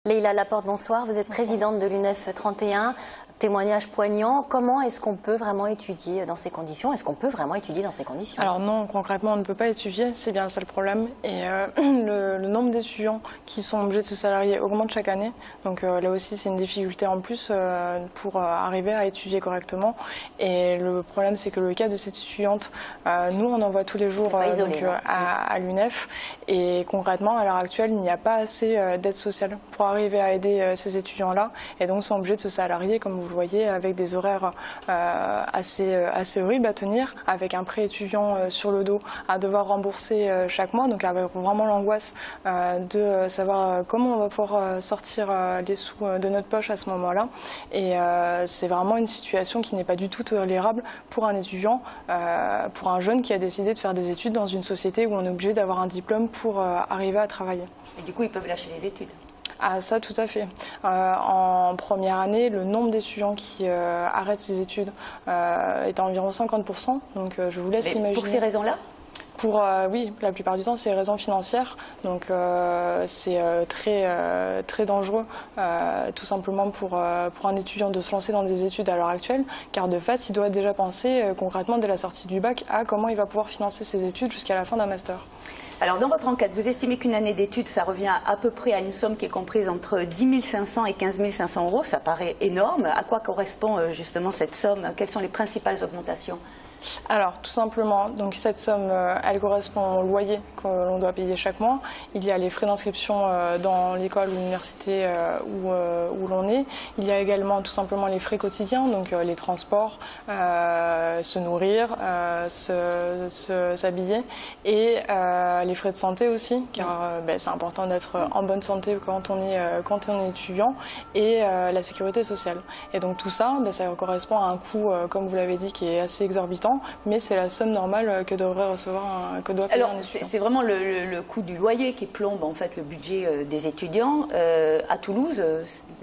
Leïla Laporte, bonsoir. Vous êtes présidente de l'UNEF 31. Témoignage poignant. Comment est-ce qu'on peut vraiment étudier dans ces conditions? Est-ce qu'on peut vraiment étudier dans ces conditions? Alors non, concrètement, on ne peut pas étudier, c'est bien ça le problème. Et le nombre d'étudiants qui sont obligés de se salarier augmente chaque année. Donc là aussi, c'est une difficulté en plus pour arriver à étudier correctement. Et le problème, c'est que le cas de cette étudiante, nous, on en voit tous les jours à l'UNEF. Et concrètement, à l'heure actuelle, il n'y a pas assez d'aide sociale pour arriver à aider ces étudiants-là. Et donc, sont obligés de se salarier, comme vous le voyez, avec des horaires assez horribles à tenir, avec un prêt étudiant sur le dos à devoir rembourser chaque mois, donc avec vraiment l'angoisse de savoir comment on va pouvoir sortir les sous de notre poche à ce moment-là. Et c'est vraiment une situation qui n'est pas du tout tolérable pour un étudiant, pour un jeune qui a décidé de faire des études dans une société où on est obligé d'avoir un diplôme pour arriver à travailler. Et du coup, ils peuvent lâcher les études? Ah, ça, tout à fait. En première année, le nombre d'étudiants qui arrêtent ces études est à environ 50%. Donc, je vous laisse imaginer. Pour ces raisons-là? Oui, la plupart du temps, c'est raisons financières. Donc, c'est très dangereux, tout simplement pour un étudiant de se lancer dans des études à l'heure actuelle, car de fait, il doit déjà penser concrètement dès la sortie du bac à comment il va pouvoir financer ses études jusqu'à la fin d'un master. Alors, dans votre enquête, vous estimez qu'une année d'études, ça revient à peu près à une somme qui est comprise entre 10 500 et 15 500 euros. Ça paraît énorme. À quoi correspond justement cette somme? Quelles sont les principales augmentations? Alors, tout simplement, donc cette somme, elle correspond au loyer que l'on doit payer chaque mois. Il y a les frais d'inscription dans l'école ou l'université où l'on est. Il y a également tout simplement les frais quotidiens, donc les transports, se nourrir, s'habiller, et les frais de santé aussi, car c'est important d'être en bonne santé quand on est étudiant, et la sécurité sociale. Et donc tout ça, ça correspond à un coût, comme vous l'avez dit, qui est assez exorbitant. Mais c'est la somme normale que devrait recevoir que doit payer un étudiant. C'est vraiment le coût du loyer qui plombe en fait le budget des étudiants. À Toulouse,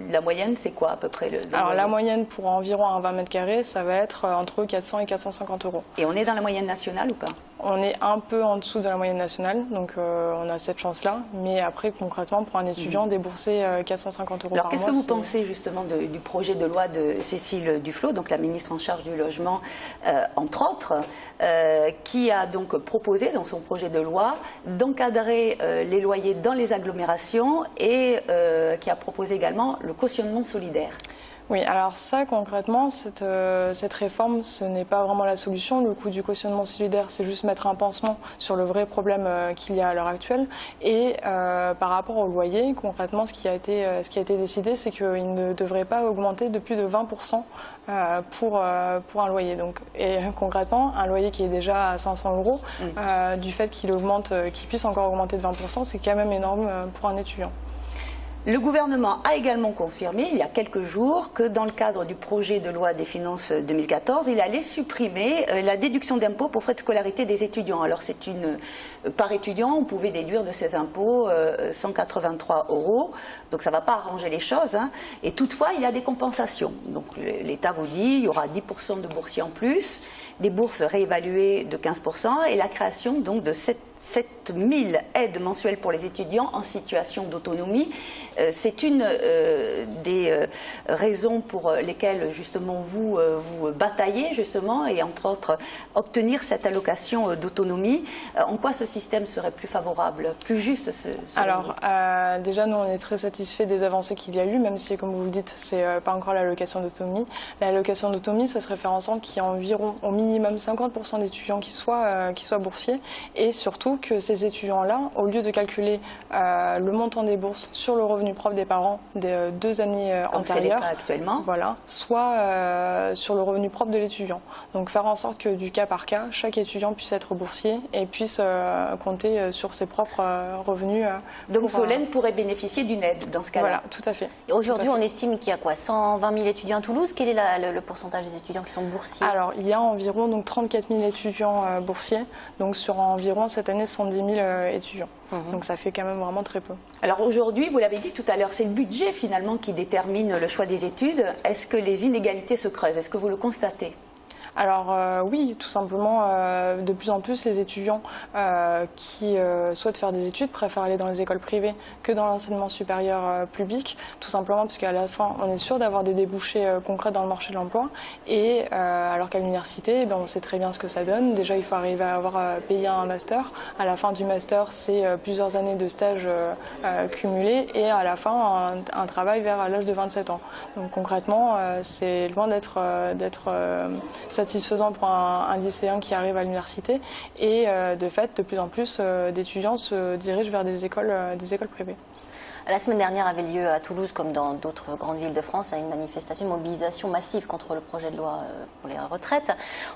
la moyenne, c'est quoi à peu près Alors la moyenne pour environ un 20 mètres carrés, ça va être entre 400 et 450 euros. Et on est dans la moyenne nationale ou pas? On est un peu en dessous de la moyenne nationale, donc on a cette chance-là. Mais après, concrètement, pour un étudiant, débourser 450 euros par mois... Alors qu'est-ce que vous pensez justement du projet de loi de Cécile Duflot, donc la ministre en charge du logement, entre autres, qui a donc proposé dans son projet de loi d'encadrer les loyers dans les agglomérations et qui a proposé également le cautionnement solidaire? Oui, alors ça concrètement, cette réforme, ce n'est pas vraiment la solution. Le coût du cautionnement solidaire, c'est juste mettre un pansement sur le vrai problème qu'il y a à l'heure actuelle. Et par rapport au loyer, concrètement, ce qui a été décidé, c'est qu'il ne devrait pas augmenter de plus de 20% pour un loyer. Donc, et concrètement, un loyer qui est déjà à 500 euros, du fait qu'il puisse encore augmenter de 20%, c'est quand même énorme pour un étudiant. Le gouvernement a également confirmé il y a quelques jours que dans le cadre du projet de loi des finances 2014, il allait supprimer la déduction d'impôt pour frais de scolarité des étudiants. Alors par étudiant, on pouvait déduire de ces impôts 183 euros, donc ça ne va pas arranger les choses, hein. Et toutefois, il y a des compensations. Donc l'État vous dit il y aura 10% de boursiers en plus, des bourses réévaluées de 15% et la création donc de 7000 aides mensuelles pour les étudiants en situation d'autonomie. C'est une des raisons pour lesquelles justement vous bataillez justement, et entre autres obtenir cette allocation d'autonomie. En quoi ce système serait plus favorable, plus juste? Alors déjà, nous on est très satisfaits des avancées qu'il y a eu, même si comme vous le dites, c'est pas encore l'allocation d'autonomie. L'allocation d'autonomie, ça serait faire en sorte qu'il y ait environ au minimum 50% d'étudiants qui soient boursiers, et surtout que ces étudiants-là, au lieu de calculer le montant des bourses sur le revenu propre des parents des 2 années antérieures, actuellement, voilà, soit sur le revenu propre de l'étudiant. Donc faire en sorte que du cas par cas, chaque étudiant puisse être boursier et puisse compter sur ses propres revenus. Donc Solène pourrait bénéficier d'une aide dans ce cas-là. Voilà, tout à fait. Aujourd'hui, on estime qu'il y a quoi, 120 000 étudiants à Toulouse? Quel est le pourcentage des étudiants qui sont boursiers? Alors, il y a environ donc 34 000 étudiants boursiers, donc sur environ cette année 110 000 étudiants. Donc ça fait quand même vraiment très peu. Alors aujourd'hui, vous l'avez dit tout à l'heure, c'est le budget finalement qui détermine le choix des études. Est-ce que les inégalités se creusent? Est-ce que vous le constatez? Alors oui, tout simplement, de plus en plus les étudiants qui souhaitent faire des études préfèrent aller dans les écoles privées que dans l'enseignement supérieur public, tout simplement parce qu'à la fin on est sûr d'avoir des débouchés concrets dans le marché de l'emploi, et alors qu'à l'université, on sait très bien ce que ça donne. Déjà il faut arriver à avoir payé un master, à la fin du master c'est plusieurs années de stage cumulés, et à la fin un travail vers l'âge de 27 ans. Donc concrètement c'est loin d'être satisfaisant pour un lycéen qui arrive à l'université, et de fait de plus en plus d'étudiants se dirigent vers des écoles privées. La semaine dernière avait lieu à Toulouse, comme dans d'autres grandes villes de France, une manifestation, une mobilisation massive contre le projet de loi pour les retraites.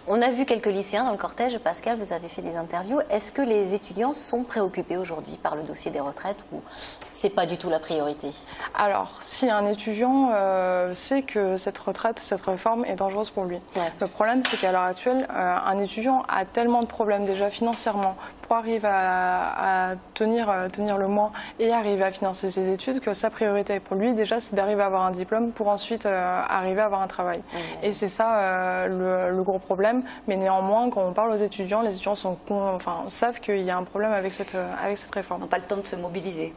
On a vu quelques lycéens dans le cortège. Pascal, vous avez fait des interviews. Est-ce que les étudiants sont préoccupés aujourd'hui par le dossier des retraites, ou c'est pas du tout la priorité? Alors, si un étudiant sait que cette réforme est dangereuse pour lui. Ouais. Le problème, c'est qu'à l'heure actuelle, un étudiant a tellement de problèmes déjà financièrement pour arriver à tenir le mois et arriver à financer ses études, que sa priorité pour lui déjà c'est d'arriver à avoir un diplôme pour ensuite arriver à avoir un travail. Et c'est ça le gros problème. Mais néanmoins, quand on parle aux étudiants, les étudiants savent qu'il y a un problème avec cette réforme. Ils n'ont pas le temps de se mobiliser.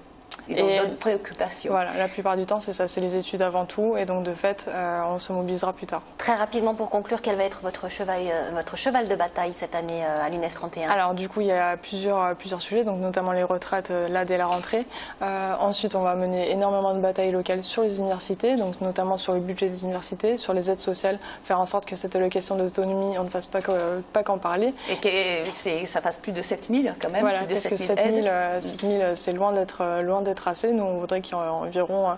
Ils ont d'autres préoccupations. Voilà, la plupart du temps, c'est ça, c'est les études avant tout, et donc de fait, on se mobilisera plus tard. Très rapidement, pour conclure, quel va être votre cheval de bataille cette année à l'UNEF 31? Alors du coup, il y a plusieurs sujets, donc notamment les retraites là dès la rentrée. Ensuite, on va mener énormément de batailles locales sur les universités, donc notamment sur le budget des universités, sur les aides sociales, faire en sorte que cette allocation d'autonomie, on ne fasse pas qu'en parler. Et que ça fasse plus de 7000 quand même. Voilà, plus de parce que 7000, c'est loin d'être assez. Nous, on voudrait qu'il y ait environ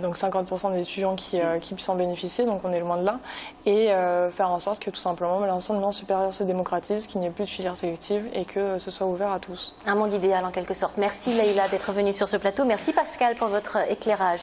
donc 50% des étudiants qui puissent en bénéficier, donc on est loin de là. Et faire en sorte que tout simplement l'enseignement supérieur se démocratise, qu'il n'y ait plus de filière sélective et que ce soit ouvert à tous. Un monde idéal en quelque sorte. Merci Leïla d'être venue sur ce plateau. Merci Pascal pour votre éclairage.